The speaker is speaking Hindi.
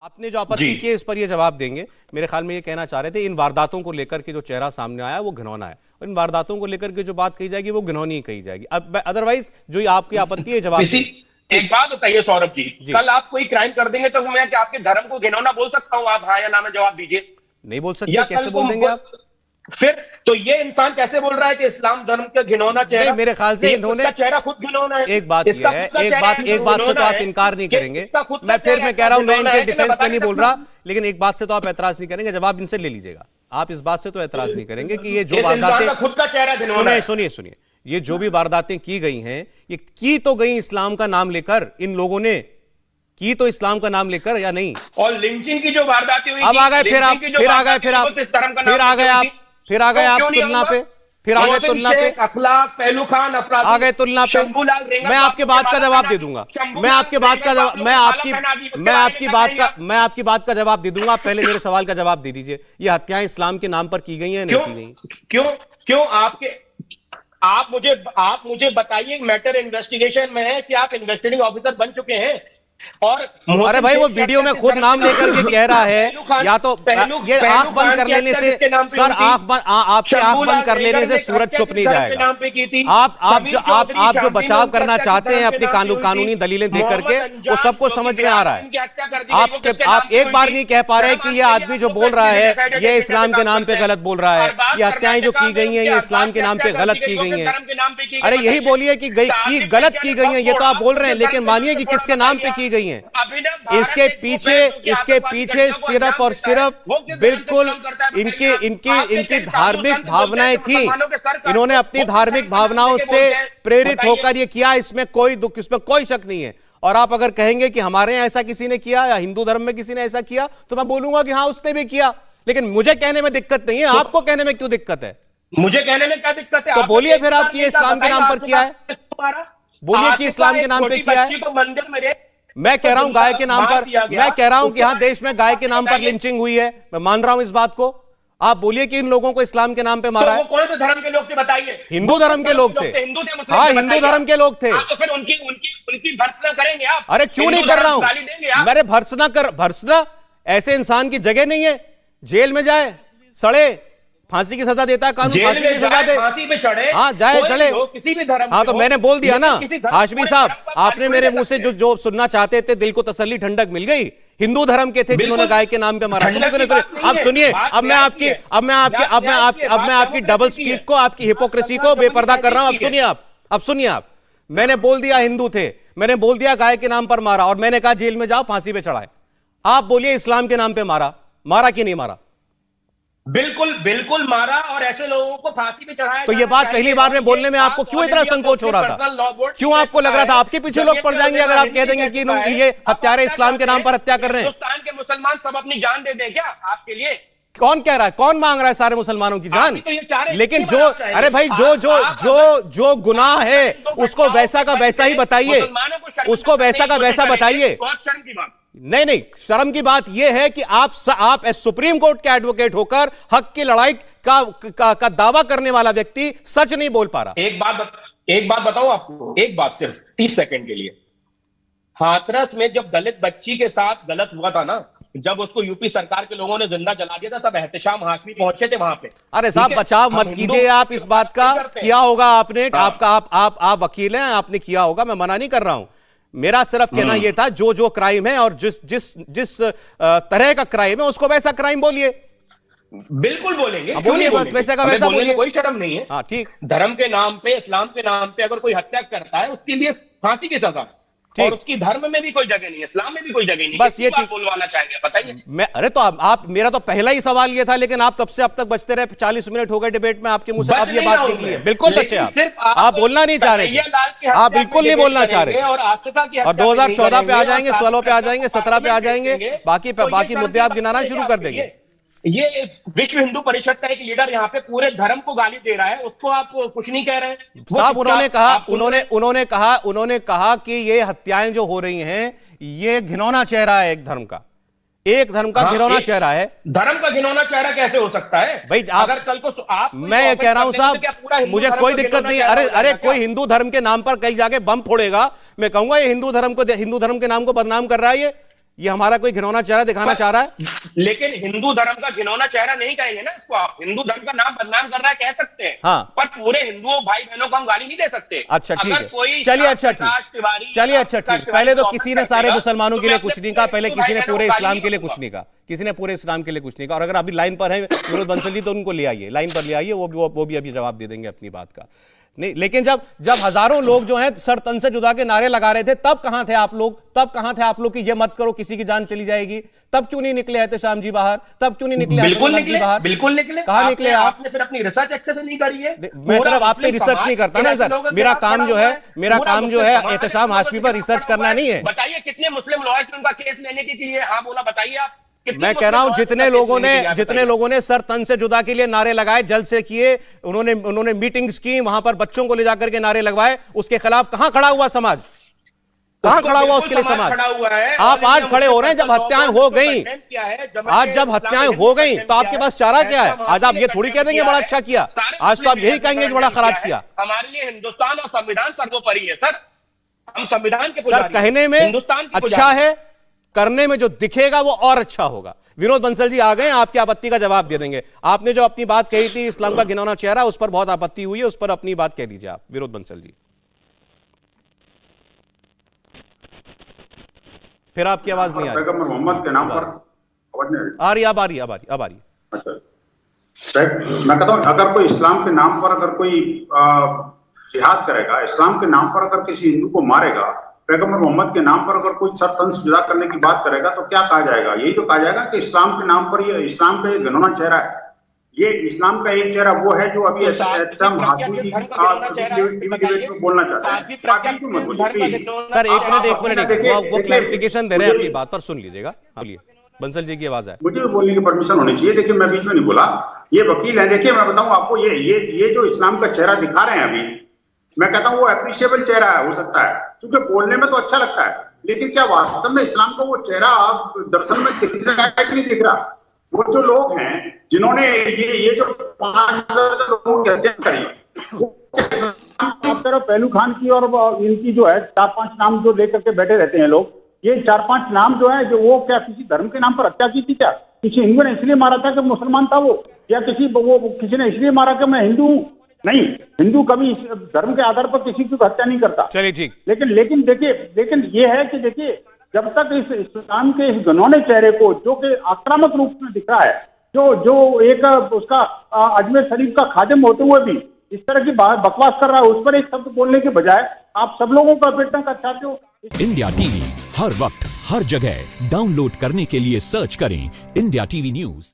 आपने जो आपत्ति की है इस पर ये जवाब देंगे। मेरे ख्याल में ये कहना चाह रहे थे इन वारदातों को लेकर के जो चेहरा सामने आया वो घिनौना है, और इन वारदातों को लेकर के जो बात कही जाएगी वो घिनौनी ही कही जाएगी। अब अदरवाइज जो आपकी आपत्ति है जवाब एक बात बताइए सौरभ जी, कल आप कोई क्राइम कर देंगे तो मैं क्या आपके धर्म को घिनौना बोल सकता हूं? आप हाँ या ना में जवाब दीजिए। नहीं बोल सकते, कैसे बोल देंगे आप? फिर तो ये इंसान कैसे बोल रहा है कि इस्लाम धर्म का घिनौना चेहरा? मेरे ख्याल से इन्होंने चेहरा खुद घिनौना है। एक बात ये है, एक बात से तो आप इनकार नहीं करेंगे। मैं कह रहा हूं, मैं इनके डिफेंस में नहीं बोल रहा, लेकिन एक बात से तो आप ऐतराज नहीं करेंगे, जवाब इनसे ले लीजिएगा। आप इस बात से तो ऐतराज नहीं करेंगे कि ये जो वारदातें, खुद का चेहरा सुनिए, ये जो भी वारदातें की गई हैं, ये की तो गई इस्लाम का नाम लेकर, इन लोगों ने की तो इस्लाम का नाम लेकर या नहीं? और लिंचिंग की जो वारदातें हुई, अब आ गए फिर आ गए आप तुलना पे, अखलाक, पहलू खान, अपराधी आ गए तुलना पे। मैं आपकी बात का जवाब दे दूंगा, मैं आपकी बात का जवाब दे दूंगा। आप पहले मेरे सवाल का जवाब दे दीजिए, ये हत्याएं इस्लाम के नाम पर की गई हैं नहीं की गई? क्यों आप मुझे बताइए, मैटर इन्वेस्टिगेशन में है कि आप इन्वेस्टिगेटिंग ऑफिसर बन चुके हैं, और अरे भाई वो वीडियो में खुद नाम लेकर के कह रहा है, या तो ये आंख बंद कर लेने से सर, आपके आंख बंद कर लेने से सूरज छुप नहीं जाएगा। आप जो बचाव करना चाहते हैं अपनी कानूनी दलीलें दे करके, वो सबको समझ में आ रहा है। आप एक बार नहीं कह पा रहे कि ये आदमी जो बोल रहा है ये इस्लाम के नाम पे गलत बोल रहा है, ये हत्याएं जो की गई हैं ये इस्लाम के नाम पे गलत की गई हैं। अरे यही बोलिए कि गलत की गई हैं, ये तो आप बोल रहे हैं, लेकिन मानिए कि किसके नाम पे की गई हैं। इसके पीछे सिर्फ और सिर्फ बिल्कुल इनकी धार्मिक भावनाएं थी। इन्होंने अपनी धार्मिक भावनाओं से प्रेरित होकर ये किया, इसमें कोई दुख, इसमें कोई शक नहीं है। और आप अगर कहेंगे कि हमारे यहाँ ऐसा किसी ने किया या हिंदू धर्म में किसी ने ऐसा किया, तो मैं बोलूंगा कि हाँ उसने भी किया, लेकिन मुझे कहने में दिक्कत नहीं है। आपको कहने में क्यों दिक्कत है? मुझे कहने में क्या दिक्कत है? तो बोलिए फिर आप कि इस्लाम के नाम पर किया है, बोलिए कि इस्लाम के नाम पे किया है। मंदिर में मैं कह रहा हूं गाय के नाम पर, मैं कह रहा हूं कि हाँ देश में गाय के नाम पर लिंचिंग हुई है, मैं मान रहा हूं इस बात को। आप बोलिए कि इन लोगों को इस्लाम के नाम पे मारा है। कौन से धर्म के लोग थे बताइए? हिंदू धर्म के लोग थे। हाँ हिंदू धर्म के लोग थे। तो फिर उनकी भर्त्सना करेंगे आप? अरे क्यों नहीं कर रहा हूं? मेरे भर्त्सना ऐसे इंसान की जगह नहीं है। जेल में जाए, सड़े, फांसी की सजा देता है कानून, फांसी की सजा दे, फांसी पे चढ़े, हाँ जाए चले, किसी भी धर्म। हाँ तो मैंने बोल दिया ना हाशमी साहब, आपने मेरे मुंह से जो सुनना चाहते थे, दिल को तसल्ली, ठंडक मिल गई। हिंदू धर्म के थे जिन्होंने गाय के नाम पे मारा। सुनिए अब सुनिए, अब मैं आपकी डबल स्पीक को, आपकी हिपोक्रेसी को बेपर्दा कर रहा हूं। अब सुनिए आप, मैंने बोल दिया हिंदू थे, मैंने बोल दिया गाय के नाम पर मारा, और मैंने कहा जेल में जाओ, फांसी पे चढ़ाए। आप बोलिए इस्लाम के नाम पे मारा कि नहीं मारा? बिल्कुल मारा, और ऐसे लोगों को फांसी पे चढ़ाया। तो ये बात पहली बार में बोलने में आपको क्यों इतना संकोच हो रहा था? क्यों आपको लग रहा था आपके पीछे लोग पड़ जाएंगे अगर आप कह देंगे कि ये हत्यारे इस्लाम के नाम पर हत्या कर रहे हैं? हिंदुस्तान के मुसलमान सब अपनी जान दे दें क्या आपके लिए? कौन कह रहा है? कौन मांग रहा है सारे मुसलमानों की जान? लेकिन अरे भाई जो गुनाह है उसको वैसा का वैसा ही बताइए, उसको वैसा का वैसा बताइए। नहीं, शर्म की बात यह है कि आप सुप्रीम कोर्ट के एडवोकेट होकर हक की लड़ाई का दावा करने वाला व्यक्ति सच नहीं बोल पा रहा। एक बात बताऊं आपको, एक बात सिर्फ 30 सेकंड के लिए। हाथरस में जब दलित बच्ची के साथ गलत हुआ था ना, जब उसको यूपी सरकार के लोगों ने जिंदा जला दिया था, तब एहतशाम हाशमी पहुंचे थे वहां पे। अरे साहब बचाव मत कीजिए आप इस बात का, किया होगा आपने, आप वकील हैं, आपने किया होगा, मैं मना नहीं कर रहा हूं। मेरा सिर्फ कहना यह था जो क्राइम है और जिस तरह का क्राइम है उसको वैसा क्राइम बोलिए। बिल्कुल बोलेंगे, बोलिए, बस वैसा का वैसा बोलिए, कोई शर्म नहीं है। हाँ ठीक। धर्म के नाम पे, इस्लाम के नाम पे अगर कोई हत्या करता है उसके लिए फांसी की सजा, और उसकी धर्म में भी कोई जगह नहीं है, इस्लाम में भी कोई जगह नहीं। बस ये बोलवाना चाहेंगे बताइए। अरे तो आप मेरा तो पहला ही सवाल ये था, लेकिन आप तब से अब तक बचते रहे, 40 मिनट हो गए डिबेट में, आपके मुंह से अब ये बात निकली है। बिल्कुल बचे आप बोलना नहीं चाह रहे थे, आप बिल्कुल नहीं बोलना चाह रहे, और 2014 पे आ जाएंगे, 16 पे आ जाएंगे, 17 पे आ जाएंगे, बाकी मुद्दे आप गिनाना शुरू कर देंगे। ये विश्व हिंदू परिषद का एक लीडर यहाँ पे पूरे धर्म को गाली दे रहा है, उसको आप कुछ नहीं कह रहे हैं साहब। उन्होंने कहा कि ये हत्याएं जो हो रही हैं ये घिनौना चेहरा है एक धर्म का, घिनौना चेहरा है। धर्म का घिनौना चेहरा कैसे हो सकता है भाई? अगर कल को आप, मैं ये कह रहा हूं साहब, मुझे कोई दिक्कत नहीं है। अरे कोई हिंदू धर्म के नाम पर कहीं जाके बम फोड़ेगा, मैं कहूंगा ये हिंदू धर्म के नाम को बदनाम कर रहा है, ये हमारा कोई घिनौना चेहरा दिखाना चाह रहा है? लेकिन हिंदू धर्म का घिनौना चेहरा नहीं कहेंगे ना इसको। आप हिंदू धर्म का नाम बदनाम कर रहा है कह सकते हैं, हाँ। पर पूरे हिंदुओं भाई बहनों को हम गाली नहीं दे सकते। अच्छा ठीक अगर है, कोई चलिए अच्छा प्रकाश ठीक, तिवारी चलिए अच्छा ठीक। पहले तो किसी ने सारे मुसलमानों के लिए तो मैं कुछ नहीं कहा, पहले हिंदू किसी ने भाई पूरे बहनों को इस्लाम गाली के लिए नहीं कुछ नहीं कहा, किसी ने पूरे इस्लाम के लिए कुछ नहीं कहा। और अगर अभी लाइन पर है विनोद बंसल जी तो उनको ले आइए, लाइन पर ले आइए, वो भी अभी जवाब दे देंगे अपनी बात का। नहीं, लेकिन जब हजारों लोग जो हैं सर तन से जुदा के नारे लगा रहे थे, तब कहां थे आप लोग? तब कहां थे आप लोग कि ये मत करो किसी की जान चली जाएगी? तब क्यों नहीं निकले एहतेशाम जी बाहर? तब क्यों नहीं निकले? बिल्कुल निकले, बाहर बिल्कुल निकले। कहां निकले आप? आपने फिर अपनी रिसर्च अच्छे से नहीं करी है। मैं सिर्फ आप पे रिसर्च नहीं करता ना सर, मेरा काम जो है एहतेशाम हाशमी पर रिसर्च करना नहीं है। बताइए कितने मुस्लिम लॉयर्स उनका केस लेने के लिए हाँ बोला, बताइए आप। मैं कह रहा हूं जितने लोगों ने सर तन से जुदा के लिए नारे लगाए, जल्द से किए, उन्होंने मीटिंग्स की, वहां पर बच्चों को ले जाकर के नारे लगवाए, उसके खिलाफ कहां खड़ा हुआ समाज? कहां खड़ा हुआ उसके लिए समाज? आप आज खड़े हो रहे हैं जब हत्याएं हो गई, आज जब हत्याएं हो गई तो आपके पास चारा क्या है? आज आप ये थोड़ी कह देंगे बड़ा अच्छा किया, आज तो आप यही कहेंगे कि बड़ा खराब किया। हमारे लिए हिंदुस्तान और संविधान सर्वोपरि है सर, हम संविधान के सर कहने में अच्छा है, करने में जो दिखेगा वो और अच्छा होगा। विनोद बंसल जी आ गए, आपकी आपत्ति का जवाब दे देंगे। आपने जो अपनी बात कही थी इस्लाम का घिनौना चेहरा, उस पर बहुत आपत्ति हुई है, उस पर अपनी बात कह दीजिए आप विनोद बंसल जी। फिर आपकी आवाज नहीं आ रही। पैगंबर मोहम्मद के नाम पर आवाज नहीं आ रही, अब आ रही। अच्छा, मैं कहता हूं अगर कोई इस्लाम के नाम पर अगर कोई जिहाद करेगा, इस्लाम के नाम पर अगर किसी हिंदू को मारेगा, पैगंबर मोहम्मद के नाम पर अगर कोई सर तन से जुदा करने की बात करेगा तो क्या कहा जाएगा? यही तो कहा जाएगा कि इस्लाम के नाम पर ये इस्लाम का एक घिनौना चेहरा है। ये इस्लाम का एक चेहरा वो है जो अभी एहतेशाम हाशमी जी बोलना चाहते हैं। सर एक मिनट वो क्लैरिफिकेशन दे रहे हैं अपनी बात पर, सुन लीजिएगा। बोलिए, बंसल जी की आवाज है। मुझे भी बोलने की परमिशन होनी चाहिए। देखिए मैं बीच में नहीं बोला, ये वकील है। देखिए मैं बताऊं आपको, ये जो इस्लाम का चेहरा दिखा रहे हैं अभी, मैं कहता हूं वो अप्रिशिएबल चेहरा है, हो सकता है, क्योंकि बोलने में तो अच्छा लगता है, लेकिन क्या वास्तव में इस्लाम का वो चेहरा दर्शन में दिख रहा है कि नहीं दिख रहा? वो जो लोग हैं जिन्होंने ये जो 5,000 लोगों की हत्या करी, आप तरफ पहलू खान की और इनकी जो है 4-5 नाम जो लेकर के बैठे रहते हैं लोग, ये 4-5 नाम जो है, जो वो क्या किसी धर्म के नाम पर हत्या की थी? क्या किसी हिंदू ने इसलिए मारा था कि मुसलमान था वो, या किसी ने इसलिए मारा कि मैं हिंदू हूँ? नहीं, हिंदू कभी धर्म के आधार पर किसी की हत्या नहीं करता। चलिए ठीक। लेकिन देखिए, ये है कि देखिए जब तक इस इस्लाम के इस घिनौने चेहरे को, जो कि आक्रामक रूप में दिख रहा है, जो एक उसका अजमेर शरीफ का खादिम होते हुए भी इस तरह की बकवास कर रहा है, उस पर एक शब्द बोलने के बजाय आप सब लोगों का बेटा का चाहते हो। इंडिया टीवी हर वक्त हर जगह डाउनलोड करने के लिए सर्च करें इंडिया टीवी न्यूज।